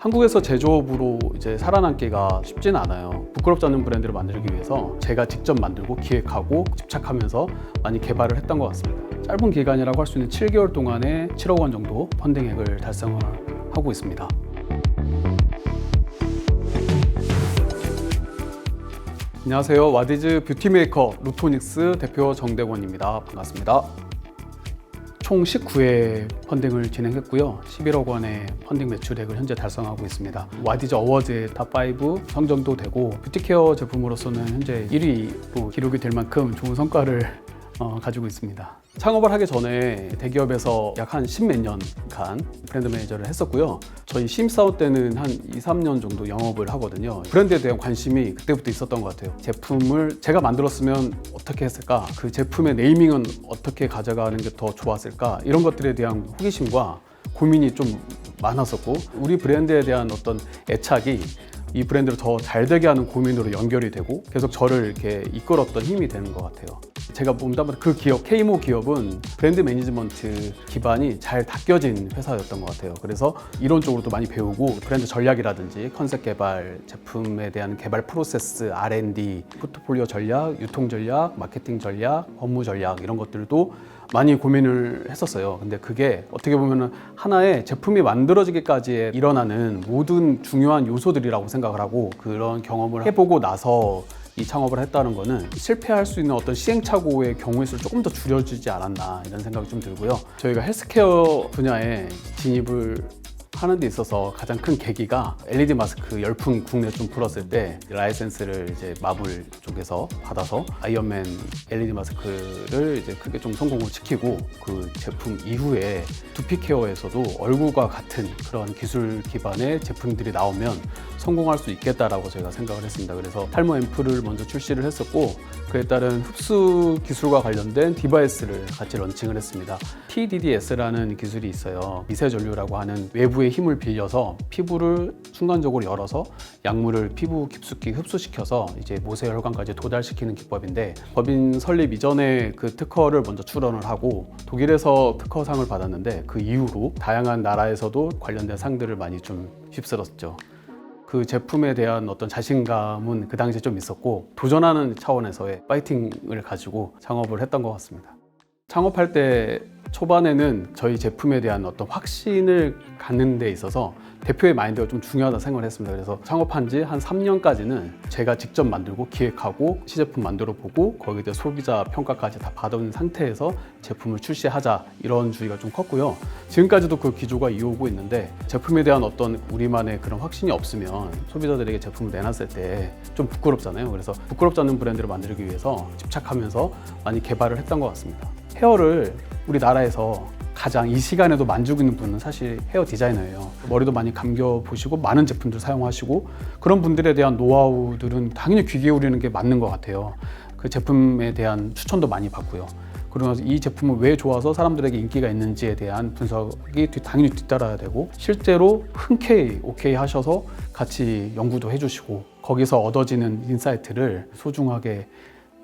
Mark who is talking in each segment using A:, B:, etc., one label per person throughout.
A: 한국에서 제조업으로 이제 살아남기가 쉽지는 않아요. 부끄럽지 않은 브랜드를 만들기 위해서 제가 직접 만들고 기획하고 집착하면서 많이 개발을 했던 것 같습니다. 짧은 기간이라고 할 수 있는 7개월 동안에 7억 원 정도 펀딩액을 달성을 하고 있습니다. 안녕하세요. 와디즈 뷰티메이커 루토닉스 대표 정대권입니다. 반갑습니다. 총 19회 펀딩을 진행했고요. 11억 원의 펀딩 매출액을 현재 달성하고 있습니다. 와디즈 어워즈 탑5 선정도 되고 뷰티케어 제품으로서는 현재 1위로 기록이 될 만큼 좋은 성과를 가지고 있습니다. 창업을 하기 전에 대기업에서 약 한 10몇 년간 브랜드 매니저를 했었고요. 저희 신입사원 때는 한 2, 3년 정도 영업을 하거든요. 브랜드에 대한 관심이 그때부터 있었던 것 같아요. 제품을 제가 만들었으면 어떻게 했을까? 그 제품의 네이밍은 어떻게 가져가는 게 더 좋았을까? 이런 것들에 대한 호기심과 고민이 좀 많았었고, 우리 브랜드에 대한 어떤 애착이 이 브랜드를 더 잘 되게 하는 고민으로 연결이 되고 계속 저를 이렇게 이끌었던 힘이 되는 것 같아요. 제가 몸담은 그 기업, K모 기업은 브랜드 매니지먼트 기반이 잘 닦여진 회사였던 것 같아요. 그래서 이론적으로도 많이 배우고 브랜드 전략이라든지 컨셉 개발, 제품에 대한 개발 프로세스, R&D, 포트폴리오 전략, 유통 전략, 마케팅 전략, 업무 전략 이런 것들도 많이 고민을 했었어요. 근데 그게 어떻게 보면 하나의 제품이 만들어지기까지 일어나는 모든 중요한 요소들이라고 생각을 하고, 그런 경험을 해보고 나서 이 창업을 했다는 거는 실패할 수 있는 어떤 시행착오의 경우의 수를 조금 더 줄여주지 않았나 이런 생각이 좀 들고요. 저희가 헬스케어 분야에 진입을 하는 데 있어서 가장 큰 계기가 LED 마스크 열풍이 국내에 좀 불었을 때 라이센스를 이제 마블 쪽에서 받아서 아이언맨 LED 마스크를 이제 크게 좀 성공을 시키고, 그 제품 이후에 두피 케어에서도 얼굴과 같은 그런 기술 기반의 제품들이 나오면 성공할 수 있겠다라고 저희가 생각을 했습니다. 그래서 탈모 앰플을 먼저 출시를 했었고, 그에 따른 흡수 기술과 관련된 디바이스를 같이 런칭을 했습니다. PDDS라는 기술이 있어요. 미세 전류라고 하는 외부의 힘을 빌려서 피부를 순간적으로 열어서 약물을 피부 깊숙이 흡수시켜서 이제 모세혈관까지 도달시키는 기법인데, 법인 설립 이전에 그 특허를 먼저 출원을 하고 독일에서 특허상을 받았는데, 그 이후로 다양한 나라에서도 관련된 상들을 많이 좀 휩쓸었죠. 그 제품에 대한 어떤 자신감은 그 당시에 좀 있었고, 도전하는 차원에서의 파이팅을 가지고 창업을 했던 것 같습니다. 창업할 때 초반에는 저희 제품에 대한 어떤 확신을 갖는 데 있어서 대표의 마인드가 좀 중요하다 생각을 했습니다. 그래서 창업한 지 한 3년까지는 제가 직접 만들고 기획하고 시제품 만들어 보고 거기에 대해 소비자 평가까지 다 받아온 상태에서 제품을 출시하자, 이런 주의가 좀 컸고요. 지금까지도 그 기조가 이어오고 있는데, 제품에 대한 어떤 우리만의 그런 확신이 없으면 소비자들에게 제품을 내놨을 때 좀 부끄럽잖아요. 그래서 부끄럽지 않은 브랜드를 만들기 위해서 집착하면서 많이 개발을 했던 것 같습니다. 헤어를 우리나라에서 가장 이 시간에도 만지고 있는 분은 사실 헤어 디자이너예요. 머리도 많이 감겨보시고 많은 제품들 사용하시고, 그런 분들에 대한 노하우들은 당연히 귀 기울이는 게 맞는 것 같아요. 그 제품에 대한 추천도 많이 받고요. 그러고 나서 이 제품은 왜 좋아서 사람들에게 인기가 있는지에 대한 분석이 당연히 뒤따라야 되고, 실제로 흔쾌히 오케이 하셔서 같이 연구도 해주시고, 거기서 얻어지는 인사이트를 소중하게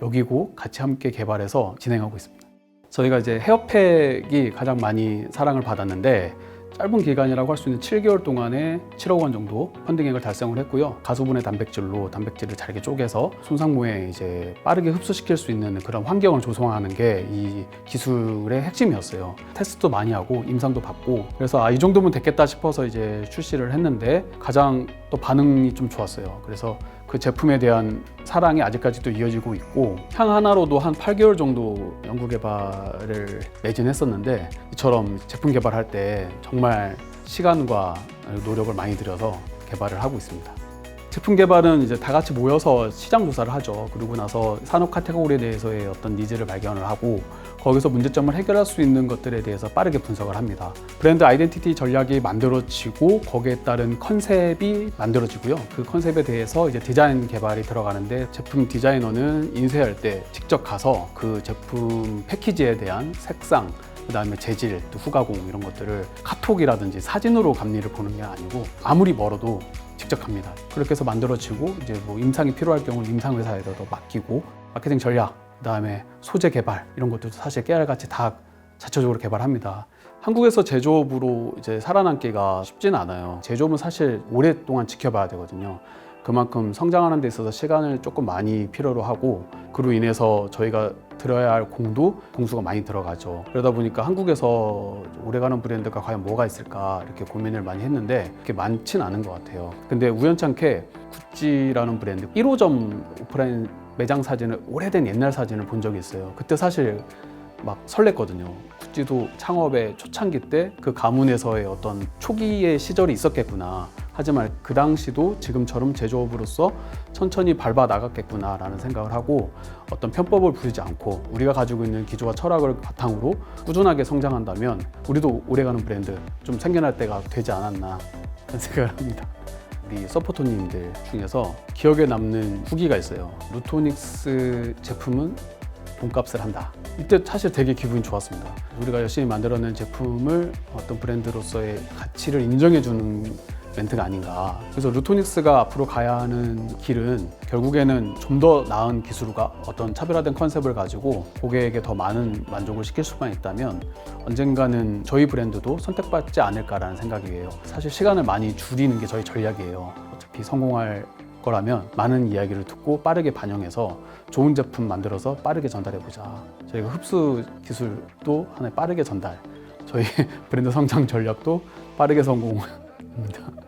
A: 여기고 같이 함께 개발해서 진행하고 있습니다. 저희가 이제 헤어팩이 가장 많이 사랑을 받았는데, 짧은 기간이라고 할 수 있는 7개월 동안에 7억 원 정도 펀딩액을 달성을 했고요. 가수분해 단백질로 단백질을 잘게 쪼개서 손상모에 이제 빠르게 흡수시킬 수 있는 그런 환경을 조성하는 게 이 기술의 핵심이었어요. 테스트도 많이 하고 임상도 받고, 그래서 이 정도면 됐겠다 싶어서 이제 출시를 했는데 가장 또 반응이 좀 좋았어요. 그래서 그 제품에 대한 사랑이 아직까지도 이어지고 있고, 향 하나로도 한 8개월 정도 연구 개발을 매진했었는데, 이처럼 제품 개발할 때 정말 시간과 노력을 많이 들여서 개발을 하고 있습니다. 제품 개발은 이제 다 같이 모여서 시장 조사를 하죠. 그러고 나서 산업 카테고리에 대해서의 어떤 니즈를 발견을 하고, 거기서 문제점을 해결할 수 있는 것들에 대해서 빠르게 분석을 합니다. 브랜드 아이덴티티 전략이 만들어지고 거기에 따른 컨셉이 만들어지고요. 그 컨셉에 대해서 이제 디자인 개발이 들어가는데, 제품 디자이너는 인쇄할 때 직접 가서 그 제품 패키지에 대한 색상, 그 다음에 재질, 또 후가공 이런 것들을 카톡이라든지 사진으로 감리를 보는 게 아니고 아무리 멀어도 직접 갑니다. 그렇게 해서 만들어지고, 이제 뭐 임상이 필요할 경우는 임상 회사에다 맡기고, 마케팅 전략, 그 다음에 소재 개발 이런 것들도 사실 깨알같이 다 자체적으로 개발합니다. 한국에서 제조업으로 이제 살아남기가 쉽지는 않아요. 제조업은 사실 오랫동안 지켜봐야 되거든요. 그만큼 성장하는 데 있어서 시간을 조금 많이 필요로 하고, 그로 인해서 저희가 들어야 할 공수가 많이 들어가죠. 그러다 보니까 한국에서 오래가는 브랜드가 과연 뭐가 있을까 이렇게 고민을 많이 했는데 그렇게 많진 않은 것 같아요. 근데 우연찮게 구찌라는 브랜드 1호점 오프라인 매장 사진을, 오래된 옛날 사진을 본 적이 있어요. 그때 사실 막 설렜거든요. 구찌도 창업의 초창기 때 그 가문에서의 어떤 초기의 시절이 있었겠구나. 하지만 그 당시도 지금처럼 제조업으로서 천천히 밟아 나갔겠구나라는 생각을 하고, 어떤 편법을 부리지 않고 우리가 가지고 있는 기조와 철학을 바탕으로 꾸준하게 성장한다면 우리도 오래가는 브랜드 좀 생겨날 때가 되지 않았나 그런 생각을 합니다. 우리 서포터님들 중에서 기억에 남는 후기가 있어요. 루토닉스 제품은 돈값을 한다. 이때 사실 되게 기분이 좋았습니다. 우리가 열심히 만들어낸 제품을 어떤 브랜드로서의 가치를 인정해주는 멘트가 아닌가. 그래서 루토닉스가 앞으로 가야 하는 길은 결국에는 좀 더 나은 기술과 어떤 차별화된 컨셉을 가지고 고객에게 더 많은 만족을 시킬 수만 있다면 언젠가는 저희 브랜드도 선택받지 않을까라는 생각이에요. 사실 시간을 많이 줄이는 게 저희 전략이에요. 어차피 성공할 거라면 많은 이야기를 듣고 빠르게 반영해서 좋은 제품 만들어서 빠르게 전달해보자. 저희가 흡수 기술도 하나의 빠르게 전달, 저희 브랜드 성장 전략도 빠르게 성공입니다.